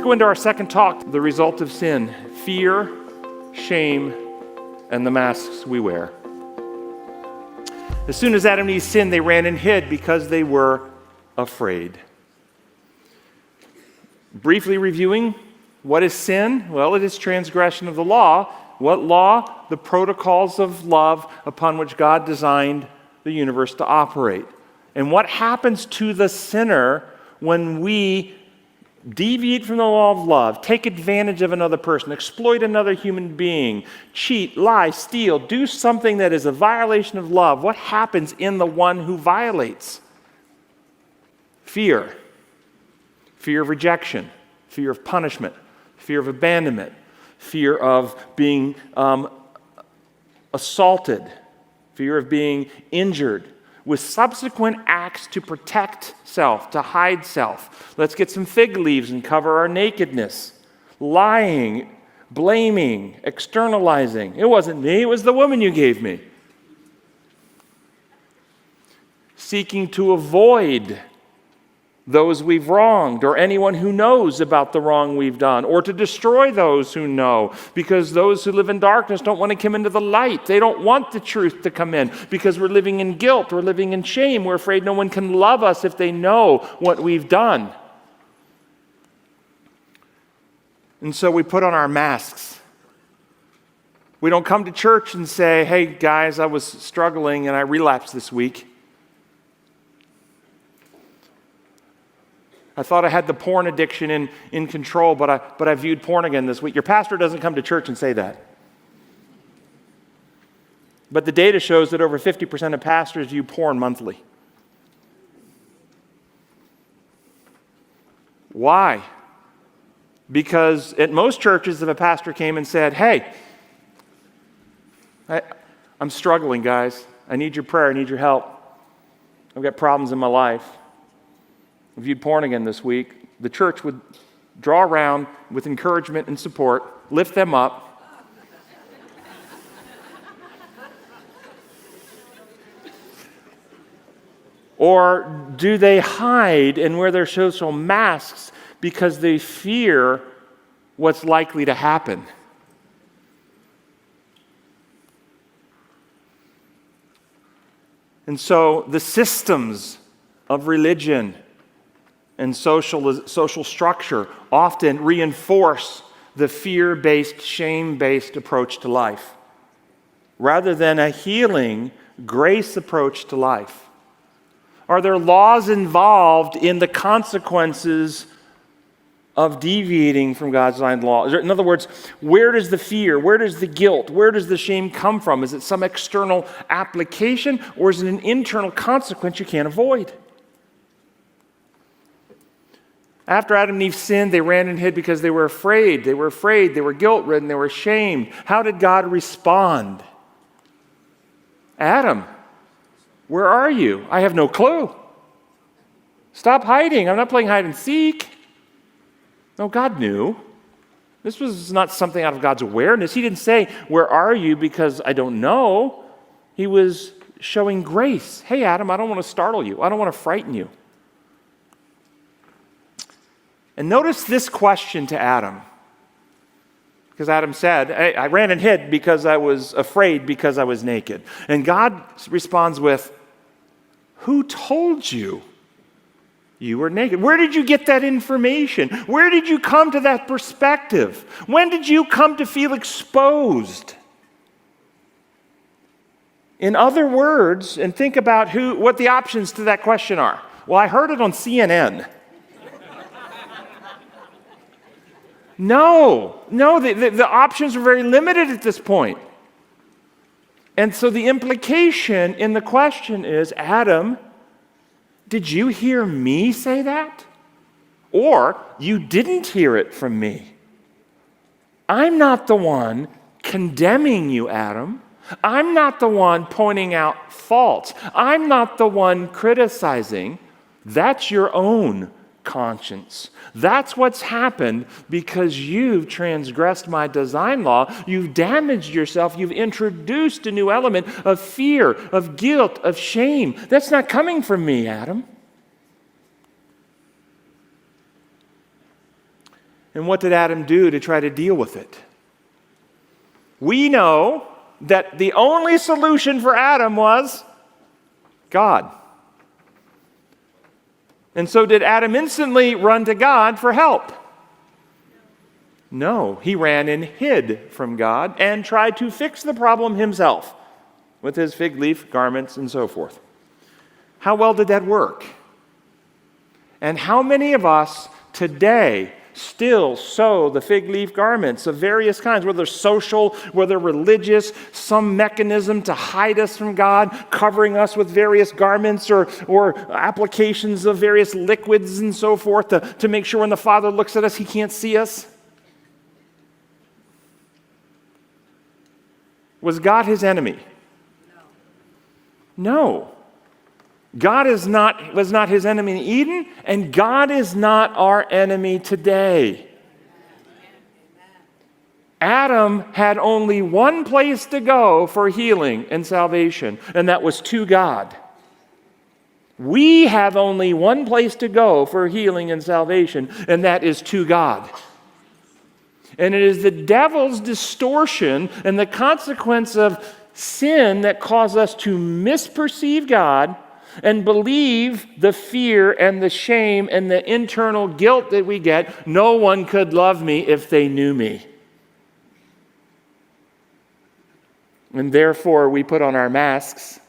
go into our second talk, the result of sin: fear, shame, and the masks we wear. As soon as Adam and Eve sinned, they ran and hid because they were afraid. Briefly reviewing, what is sin? Well, it is transgression of the law. What law? The protocols of love upon which God designed the universe to operate. And what happens to the sinner when we deviate from the law of love, take advantage of another person, exploit another human being, cheat, lie, steal, do something that is a violation of love? What happens in the one who violates? Fear. Fear of rejection, fear of punishment, fear of abandonment, fear of being assaulted, fear of being injured, with subsequent acts to protect self, to hide self. Let's get some fig leaves and cover our nakedness. Lying, blaming, externalizing. It wasn't me, it was the woman you gave me. Seeking to avoid those we've wronged, or anyone who knows about the wrong we've done, or to destroy those who know, because those who live in darkness don't want to come into the light. They don't want the truth to come in because we're living in guilt, we're living in shame, we're afraid no one can love us if they know what we've done. And so we put on our masks. We don't come to church and say, "Hey guys, I was struggling and I relapsed this week. I thought I had the porn addiction in control, but I viewed porn again this week." Your pastor doesn't come to church and say that. But the data shows that over 50% of pastors view porn monthly. Why? Because at most churches, if a pastor came and said, "Hey, I'm struggling, guys. I need your prayer. I need your help. I've got problems in my life. I viewed porn again this week," the church would draw around with encouragement and support, lift them up. Or do they hide and wear their social masks because they fear what's likely to happen? And so the systems of religion and social structure often reinforce the fear-based, shame-based approach to life, rather than a healing, grace approach to life. Are there laws involved in the consequences of deviating from God's designed law? In other words, where does the fear, where does the guilt, where does the shame come from? Is it some external application, or is it an internal consequence you can't avoid? After Adam and Eve sinned, they ran and hid because they were afraid. They were afraid. They were guilt-ridden. They were ashamed. How did God respond? "Adam, where are you?" "I have no clue." "Stop hiding. I'm not playing hide and seek." No, God knew. This was not something out of God's awareness. He didn't say, "Where are you?" because I don't know. He was showing grace. "Hey, Adam, I don't want to startle you. I don't want to frighten you." And notice this question to Adam. Because Adam said, "Hey, I ran and hid because I was afraid because I was naked." And God responds with, "Who told you you were naked? Where did you get that information? Where did you come to that perspective? When did you come to feel exposed?" In other words, and think about what the options to that question are. "Well, I heard it on CNN." No, the options are very limited at this point. And so the implication in the question is, Adam, did you hear me say that? Or you didn't hear it from me? I'm not the one condemning you, Adam. I'm not the one pointing out faults. I'm not the one criticizing. That's your own conscience. That's what's happened because you've transgressed my design law. You've damaged yourself. You've introduced a new element of fear, of guilt, of shame. That's not coming from me, Adam. And what did Adam do to try to deal with it? We know that the only solution for Adam was God. And so did Adam instantly run to God for help? No, he ran and hid from God and tried to fix the problem himself with his fig leaf garments and so forth. How well did that work? And how many of us today still sew the fig leaf garments of various kinds, whether social, whether religious, some mechanism to hide us from God, covering us with various garments or applications of various liquids and so forth to make sure when the Father looks at us, he can't see us? Was God his enemy? No. God was not his enemy in Eden, and God is not our enemy today. Adam had only one place to go for healing and salvation, and that was to God. We have only one place to go for healing and salvation, and that is to God. And it is the devil's distortion and the consequence of sin that cause us to misperceive God and believe the fear and the shame and the internal guilt that we get. No one could love me if they knew me. And therefore, we put on our masks.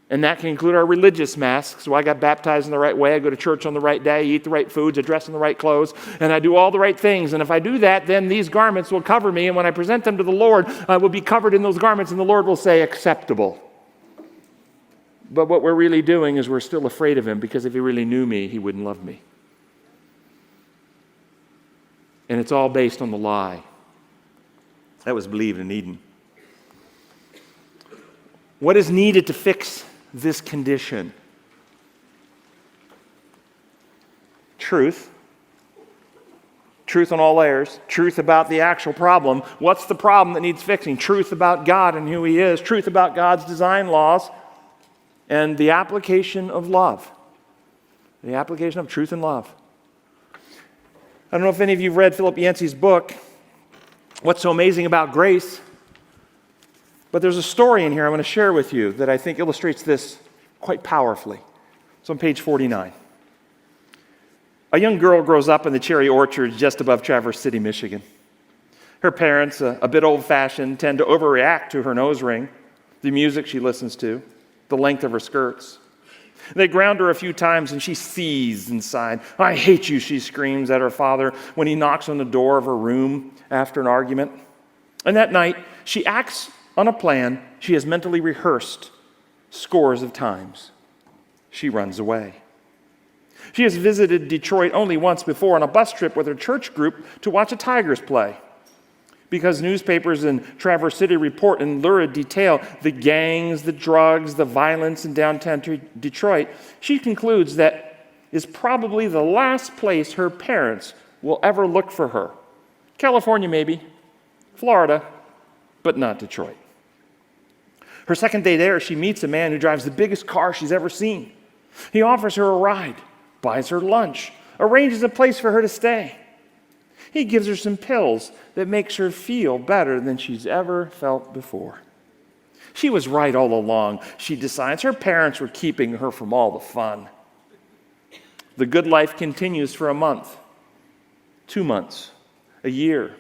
And that can include our religious masks. So I got baptized in the right way, I go to church on the right day, I eat the right foods, I dress in the right clothes, and I do all the right things. And if I do that, then these garments will cover me. And when I present them to the Lord, I will be covered in those garments, and the Lord will say, acceptable. But what we're really doing is we're still afraid of him, because if he really knew me, he wouldn't love me. And it's all based on the lie that was believed in Eden. What is needed to fix this condition? Truth. Truth on all layers. Truth about the actual problem. What's the problem that needs fixing? Truth about God and who he is. Truth about God's design laws. And the application of love. The application of truth and love. I don't know if any of you have read Philip Yancey's book, What's So Amazing About Grace? But there's a story in here I'm going to share with you that I think illustrates this quite powerfully. It's on page 49. A young girl grows up in the cherry orchard just above Traverse City, Michigan. Her parents, a bit old-fashioned, tend to overreact to her nose ring, the music she listens to, the length of her skirts. They ground her a few times and she seethes inside. "I hate you," she screams at her father when he knocks on the door of her room after an argument. And that night, she acts on a plan she has mentally rehearsed scores of times. She runs away. She has visited Detroit only once before on a bus trip with her church group to watch a Tigers play. Because newspapers in Traverse City report in lurid detail the gangs, the drugs, the violence in downtown Detroit, she concludes that is probably the last place her parents will ever look for her. California maybe, Florida, but not Detroit. Her second day there, she meets a man who drives the biggest car she's ever seen. He offers her a ride, buys her lunch, arranges a place for her to stay. He gives her some pills that makes her feel better than she's ever felt before. She was right all along, she decides. Her parents were keeping her from all the fun. The good life continues for a month, 2 months, a year.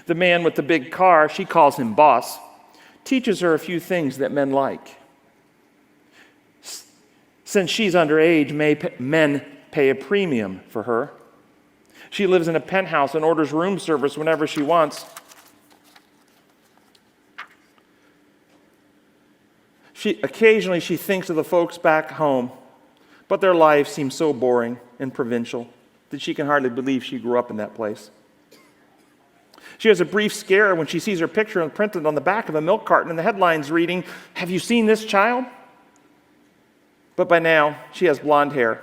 The man with the big car, she calls him boss, teaches her a few things that men like. Since she's underage, men pay a premium for her. She lives in a penthouse and orders room service whenever she wants. Occasionally she thinks of the folks back home, but their lives seem so boring and provincial that she can hardly believe she grew up in that place. She has a brief scare when she sees her picture printed on the back of a milk carton and the headlines reading, "Have you seen this child?" But by now, she has blonde hair.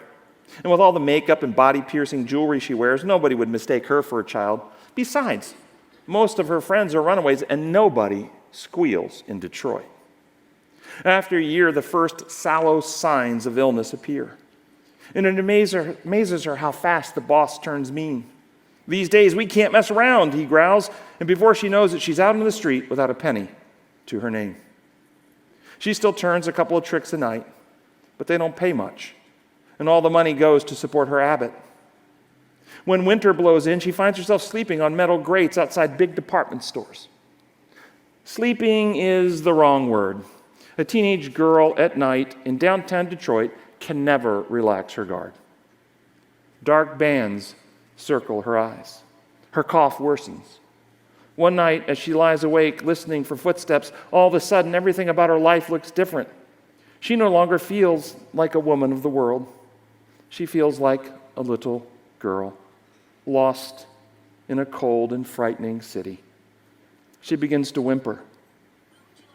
And with all the makeup and body-piercing jewelry she wears, nobody would mistake her for a child. Besides, most of her friends are runaways, and nobody squeals in Detroit. After a year, the first sallow signs of illness appear. And it amazes her how fast the boss turns mean. These days we can't mess around, he growls, and before she knows it, she's out on the street without a penny to her name. She still turns a couple of tricks a night, but they don't pay much, and all the money goes to support her habit. When winter blows in, she finds herself sleeping on metal grates outside big department stores. Sleeping is the wrong word. A teenage girl at night in downtown Detroit can never relax her guard. Dark bands circle her eyes. Her cough worsens. One night, as she lies awake listening for footsteps, all of a sudden everything about her life looks different. She no longer feels like a woman of the world. She feels like a little girl, lost in a cold and frightening city. She begins to whimper.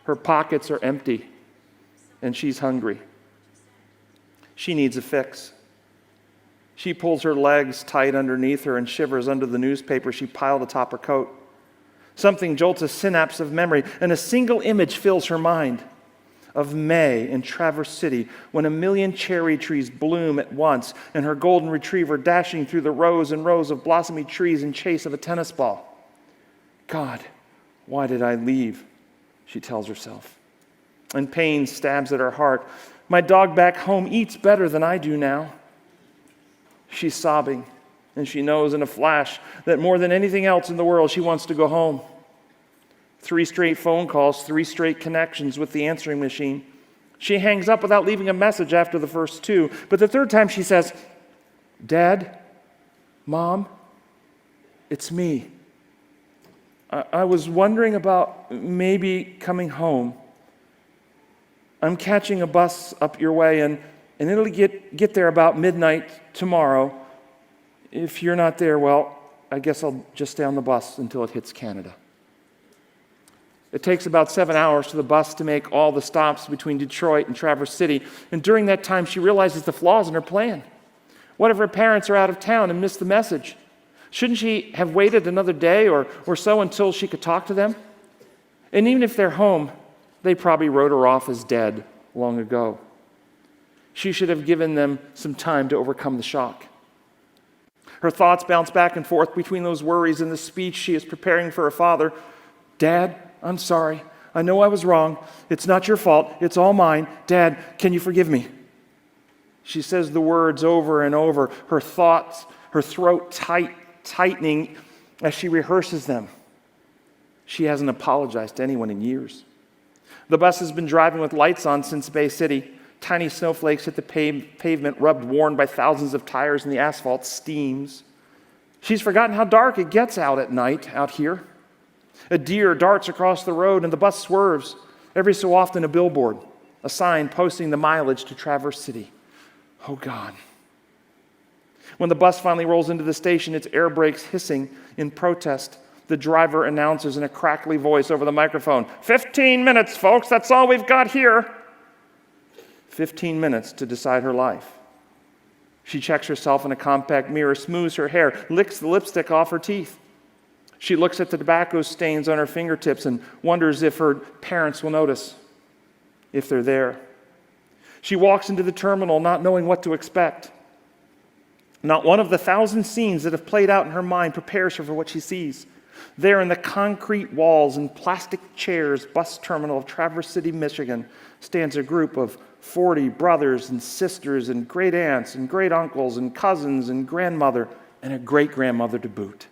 Her pockets are empty, and she's hungry. She needs a fix. She pulls her legs tight underneath her and shivers under the newspaper she piled atop her coat. Something jolts a synapse of memory, and a single image fills her mind of May in Traverse City when a million cherry trees bloom at once and her golden retriever dashing through the rows and rows of blossomy trees in chase of a tennis ball. God, why did I leave? She tells herself. And pain stabs at her heart. My dog back home eats better than I do now. She's sobbing, and she knows in a flash that more than anything else in the world, she wants to go home. 3 straight phone calls, 3 straight connections with the answering machine. She hangs up without leaving a message after the first 2, but the third time she says, Dad, Mom, it's me. I was wondering about maybe coming home. I'm catching a bus up your way, and it'll get there about midnight tomorrow. If you're not there, well, I guess I'll just stay on the bus until it hits Canada. It takes about 7 hours for the bus to make all the stops between Detroit and Traverse City, and during that time, she realizes the flaws in her plan. What if her parents are out of town and missed the message? Shouldn't she have waited another day or so until she could talk to them? And even if they're home, they probably wrote her off as dead long ago. She should have given them some time to overcome the shock. Her thoughts bounce back and forth between those worries and the speech she is preparing for her father. Dad, I'm sorry. I know I was wrong. It's not your fault. It's all mine. Dad, can you forgive me? She says the words over and over, her throat tightening as she rehearses them. She hasn't apologized to anyone in years. The bus has been driving with lights on since Bay City. Tiny snowflakes hit the pavement, rubbed worn by thousands of tires, and the asphalt steams. She's forgotten how dark it gets out at night out here. A deer darts across the road, and the bus swerves. Every so often, a billboard, a sign posting the mileage to Traverse City. Oh, God. When the bus finally rolls into the station, its air brakes hissing in protest, the driver announces in a crackly voice over the microphone, 15 minutes, folks, that's all we've got here. 15 minutes to decide her life. She checks herself in a compact mirror, smooths her hair, licks the lipstick off her teeth. She looks at the tobacco stains on her fingertips and wonders if her parents will notice, if they're there. She walks into the terminal not knowing what to expect. Not one of the 1,000 scenes that have played out in her mind prepares her for what she sees. There in the concrete walls and plastic chairs bus terminal of Traverse City, Michigan, stands a group of 40 brothers and sisters and great aunts and great uncles and cousins and grandmother and a great-grandmother to boot.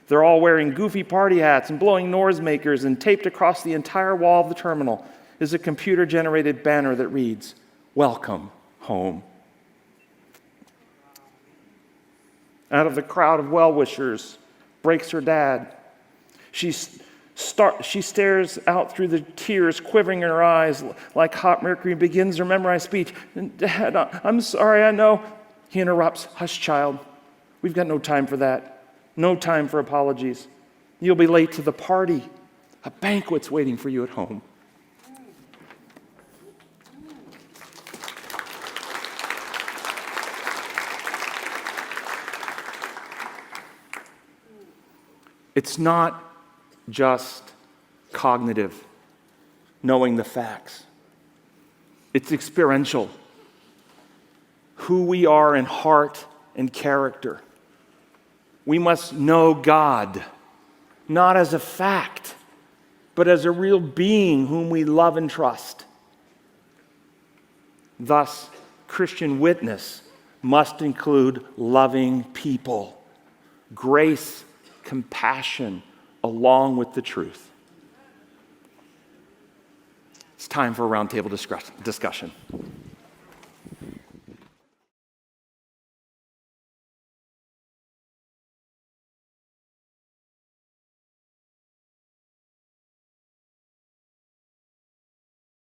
They're all wearing goofy party hats and blowing noisemakers, and taped across the entire wall of the terminal is a computer-generated banner that reads, "Welcome home." Out of the crowd of well-wishers breaks her dad. She stares out through the tears quivering in her eyes like hot mercury and begins her memorized speech. "Dad, I'm sorry, I know." He interrupts, "Hush, child. We've got no time for that. No time for apologies. You'll be late to the party. A banquet's waiting for you at home." It's not just cognitive, knowing the facts. It's experiential. Who we are in heart and character. We must know God, not as a fact, but as a real being whom we love and trust. Thus, Christian witness must include loving people, grace, compassion, along with the truth. It's time for a roundtable discussion.